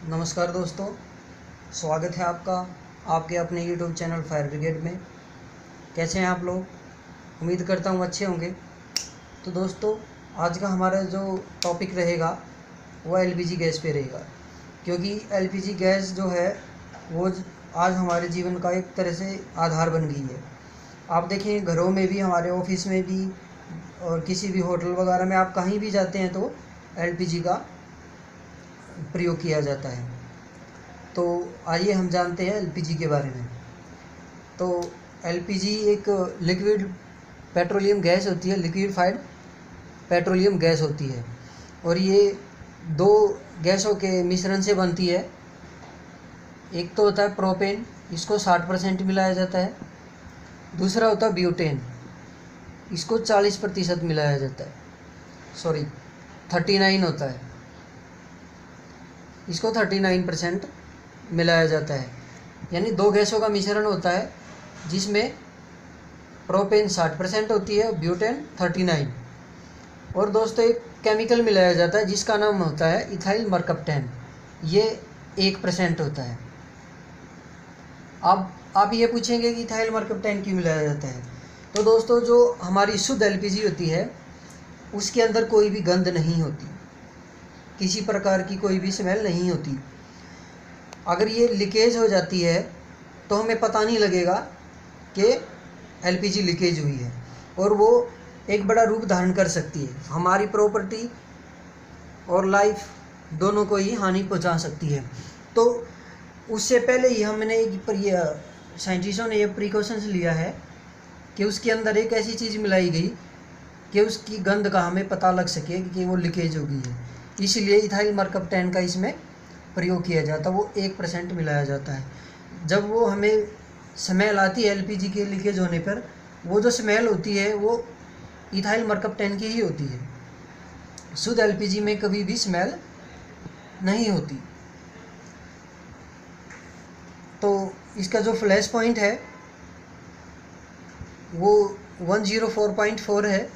नमस्कार दोस्तों, स्वागत है आपका आपके अपने यूट्यूब चैनल फायर ब्रिगेड में। कैसे हैं आप लोग? उम्मीद करता हूँ अच्छे होंगे। तो दोस्तों, आज का हमारा जो टॉपिक रहेगा वो एलपीजी गैस पे रहेगा, क्योंकि एलपीजी गैस जो है वो आज हमारे जीवन का एक तरह से आधार बन गई है। आप देखें, घरों में भी, हमारे ऑफिस में भी और किसी भी होटल वगैरह में आप कहीं भी जाते हैं तो एलपीजी का प्रयोग किया जाता है। तो आइए हम जानते हैं एलपीजी के बारे में। तो एलपीजी एक लिक्विड पेट्रोलियम गैस होती है, लिक्विफाइड पेट्रोलियम गैस होती है, और ये दो गैसों के मिश्रण से बनती है। एक तो होता है प्रोपेन, इसको 60% मिलाया जाता है। दूसरा होता है ब्यूटेन, इसको 40% मिलाया जाता है। सॉरी, 39 होता है, इसको 39% मिलाया जाता है। यानी दो गैसों का मिश्रण होता है जिसमें प्रोपेन 60% होती है, ब्यूटेन 39। और दोस्तों, एक केमिकल मिलाया जाता है जिसका नाम होता है इथाइल मरकप्टैन, ये 1% होता है। अब आप ये पूछेंगे कि इथाइल मरकप्टैन क्यों मिलाया जाता है? तो दोस्तों, जो हमारी शुद्ध एलपीजी होती है उसके अंदर कोई भी गंध नहीं होती, किसी प्रकार की कोई भी स्मेल नहीं होती। अगर ये लीकेज हो जाती है तो हमें पता नहीं लगेगा कि एलपीजी लीकेज हुई है, और वो एक बड़ा रूप धारण कर सकती है, हमारी प्रॉपर्टी और लाइफ दोनों को ही हानि पहुंचा सकती है। तो उससे पहले ही हमने साइंटिस्टों ने ये प्रिकॉशंस लिया है कि उसके अंदर एक ऐसी चीज़ मिलाई गई कि उसकी गंध का हमें पता लग सके कि वो लीकेज हो गई है। इसलिए इथाइल मरकप्टैन का इसमें प्रयोग किया जाता है, वो 1% मिलाया जाता है। जब वो हमें स्मेल आती है एलपीजी के लीकेज होने पर, वो जो स्मेल होती है वो इथाइल मरकप्टैन की ही होती है। शुद्ध एलपीजी में कभी भी स्मेल नहीं होती। तो इसका जो फ्लैश पॉइंट है वो 104.4 है,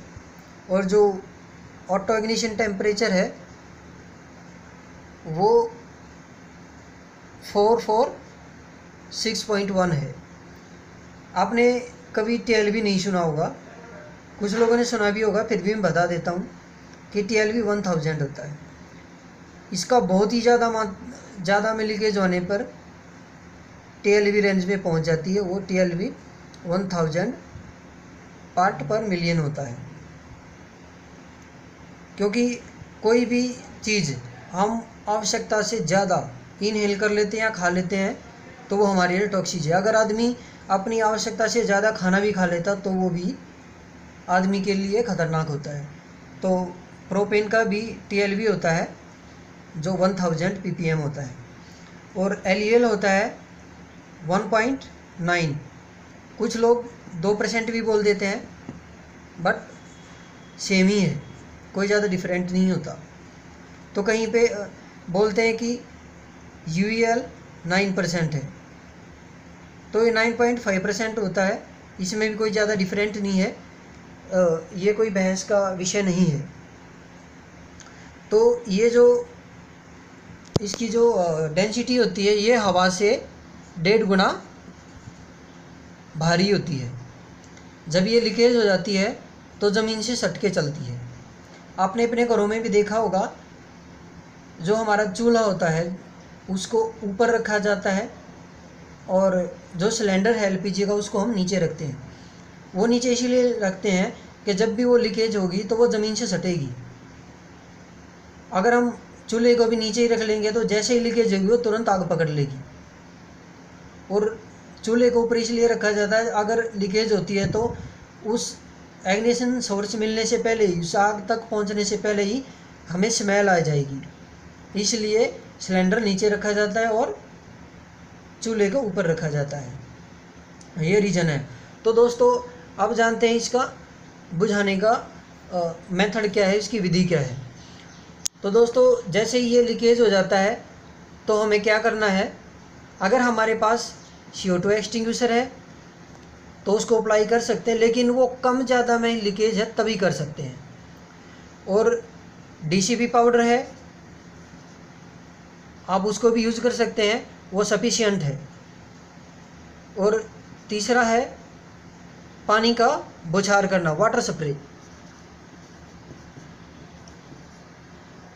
और जो ऑटो इग्निशन टेम्परेचर है वो 446.1 है। आपने कभी टीएलवी नहीं सुना होगा, कुछ लोगों ने सुना भी होगा, फिर भी मैं बता देता हूँ कि टीएलवी 1000 होता है। इसका बहुत ही ज़्यादा में लीकेज होने पर टीएलवी रेंज में पहुँच जाती है, वो टीएलवी 1000 पार्ट पर मिलियन होता है। क्योंकि कोई भी चीज़ हम आवश्यकता से ज़्यादा इनहेल कर लेते हैं या खा लेते हैं तो वो हमारे लिए टॉक्सिक है। अगर आदमी अपनी आवश्यकता से ज़्यादा खाना भी खा लेता तो वो भी आदमी के लिए ख़तरनाक होता है। तो प्रोपेन का भी टीएलवी होता है जो 1000 ppm होता है, और एलईएल होता है 1.9। कुछ लोग 2% भी बोल देते हैं, बट सेम ही है, कोई ज़्यादा डिफरेंट नहीं होता। तो कहीं पे बोलते हैं कि यूएल 9% है, तो ये 9.5% होता है, इसमें भी कोई ज़्यादा डिफरेंट नहीं है। ये कोई बहस का विषय नहीं है। तो ये जो इसकी जो डेंसिटी होती है ये हवा से 1.5 गुना भारी होती है। जब ये लीकेज हो जाती है तो ज़मीन से सट के चलती है। आपने अपने घरों में भी देखा होगा, जो हमारा चूल्हा होता है उसको ऊपर रखा जाता है, और जो सिलेंडर है एलपीजी का उसको हम नीचे रखते हैं। वो नीचे इसीलिए रखते हैं कि जब भी वो लीकेज होगी तो वो ज़मीन से सटेगी। अगर हम चूल्हे को भी नीचे ही रख लेंगे तो जैसे ही लीकेज होगी वो तुरंत आग पकड़ लेगी। और चूल्हे को ऊपर इसलिए रखा जाता है, अगर लीकेज होती है तो उस इग्निशन सोर्स मिलने से पहले ही, उस आग तक पहुंचने से पहले ही हमें स्मेल आ जाएगी। इसलिए सिलेंडर नीचे रखा जाता है और चूल्हे को ऊपर रखा जाता है, ये रीज़न है। तो दोस्तों, अब जानते हैं इसका बुझाने का मेथड क्या है, इसकी विधि क्या है। तो दोस्तों, जैसे ही ये लीकेज हो जाता है तो हमें क्या करना है, अगर हमारे पास CO2 एक्सटिंग्विशर है तो उसको अप्लाई कर सकते हैं, लेकिन वो कम ज़्यादा में लीकेज है तभी कर सकते हैं। और DCP पाउडर है, आप उसको भी यूज़ कर सकते हैं, वो सफिशिएंट है। और तीसरा है पानी का बौछार करना, वाटर स्प्रे।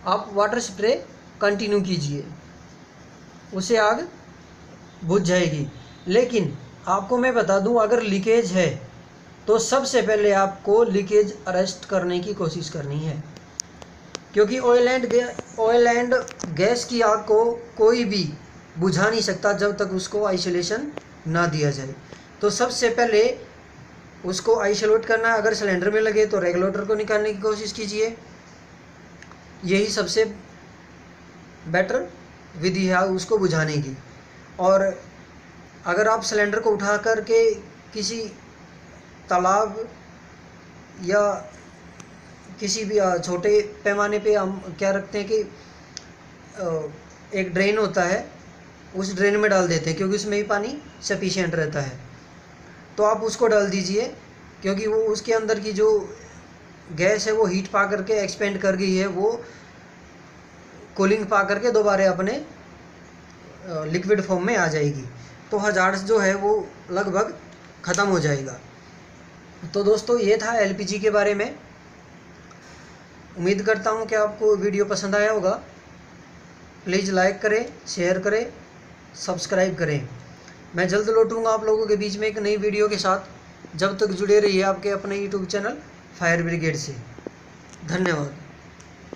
आप वाटर स्प्रे कंटिन्यू कीजिए, उससे आग बुझ जाएगी। लेकिन आपको मैं बता दूं, अगर लीकेज है तो सबसे पहले आपको लीकेज अरेस्ट करने की कोशिश करनी है, क्योंकि ऑयल एंड गैस की आग को कोई भी बुझा नहीं सकता जब तक उसको आइसोलेशन ना दिया जाए। तो सबसे पहले उसको आइसोलेट करना है। अगर सिलेंडर में लगे तो रेगुलेटर को निकालने की कोशिश कीजिए, यही सबसे बेटर विधि है उसको बुझाने की। और अगर आप सिलेंडर को उठा करके किसी तालाब या किसी भी छोटे पैमाने पे हम क्या रखते हैं कि एक ड्रेन होता है, उस ड्रेन में डाल देते हैं, क्योंकि उसमें ही पानी सफिशिएंट रहता है। तो आप उसको डाल दीजिए, क्योंकि वो उसके अंदर की जो गैस है वो हीट पा करके एक्सपेंड कर गई है, वो कूलिंग पा करके दोबारा अपने लिक्विड फॉर्म में आ जाएगी। तो हजार्ड्स जो है वो लगभग ख़त्म हो जाएगा। तो दोस्तों ये था एलपीजी के बारे में। उम्मीद करता हूँ कि आपको वीडियो पसंद आया होगा। प्लीज़ लाइक करें, शेयर करें, सब्सक्राइब करें। मैं जल्द लौटूंगा आप लोगों के बीच में एक नई वीडियो के साथ। जब तक जुड़े रहिए आपके अपने यूट्यूब चैनल फायर ब्रिगेड से। धन्यवाद।